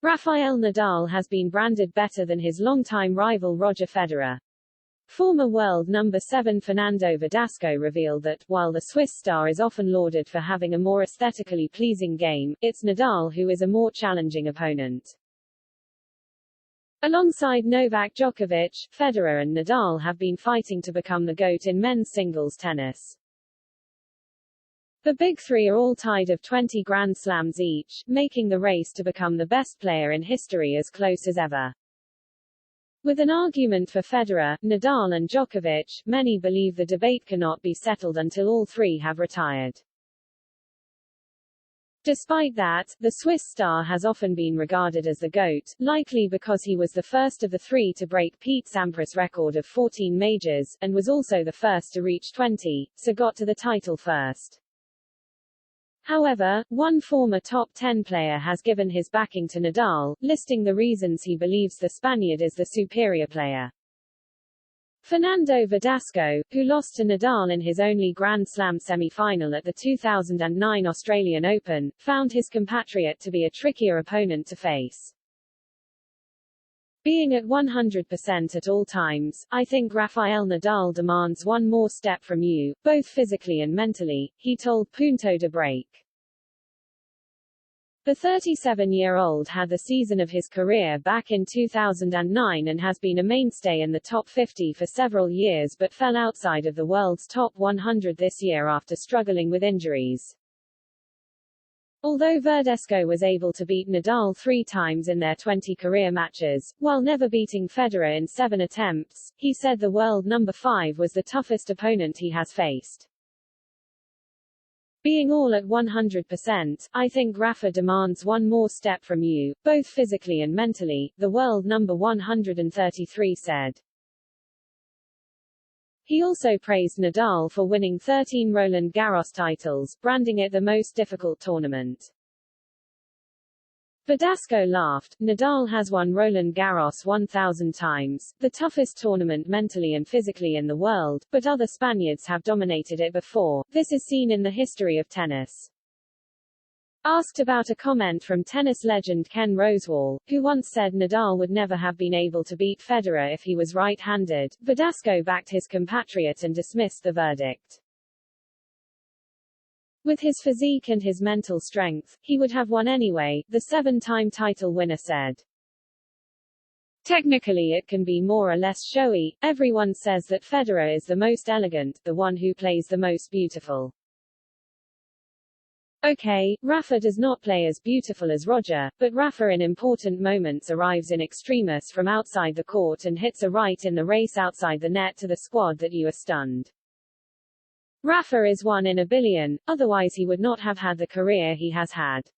Rafael Nadal has been branded better than his longtime rival Roger Federer. Former world number 7 Fernando Verdasco revealed that, while the Swiss star is often lauded for having a more aesthetically pleasing game, it's Nadal who is a more challenging opponent. Alongside Novak Djokovic, Federer and Nadal have been fighting to become the GOAT in men's singles tennis. The big three are all tied of 20 Grand Slams each, making the race to become the best player in history as close as ever. With an argument for Federer, Nadal and Djokovic, many believe the debate cannot be settled until all three have retired. Despite that, the Swiss star has often been regarded as the GOAT, likely because he was the first of the three to break Pete Sampras' record of 14 majors, and was also the first to reach 20, so got to the title first. However, one former top 10 player has given his backing to Nadal, listing the reasons he believes the Spaniard is the superior player. Fernando Verdasco, who lost to Nadal in his only Grand Slam semi-final at the 2009 Australian Open, found his compatriot to be a trickier opponent to face. Being at 100% at all times, I think Rafael Nadal demands one more step from you, both physically and mentally, he told Punto de Break. The 37-year-old had the season of his career back in 2009 and has been a mainstay in the top 50 for several years but fell outside of the world's top 100 this year after struggling with injuries. Although Verdasco was able to beat Nadal 3 times in their 20 career matches, while never beating Federer in 7 attempts, he said the world number 5 was the toughest opponent he has faced. Being all at 100%, I think Rafa demands one more step from you, both physically and mentally, the world number 133 said. He also praised Nadal for winning 13 Roland Garros titles, branding it the most difficult tournament. Verdasco laughed, Nadal has won Roland Garros 1,000 times, the toughest tournament mentally and physically in the world, but other Spaniards have dominated it before. This is seen in the history of tennis. Asked about a comment from tennis legend Ken Rosewall, who once said Nadal would never have been able to beat Federer if he was right-handed, Verdasco backed his compatriot and dismissed the verdict. With his physique and his mental strength, he would have won anyway, the 7-time title winner said. Technically it can be more or less showy, everyone says that Federer is the most elegant, the one who plays the most beautiful. Okay, Rafa does not play as beautiful as Roger, but Rafa in important moments arrives in extremis from outside the court and hits a right in the race outside the net to the squad that you are stunned. Rafa is 1 in a billion, otherwise he would not have had the career he has had.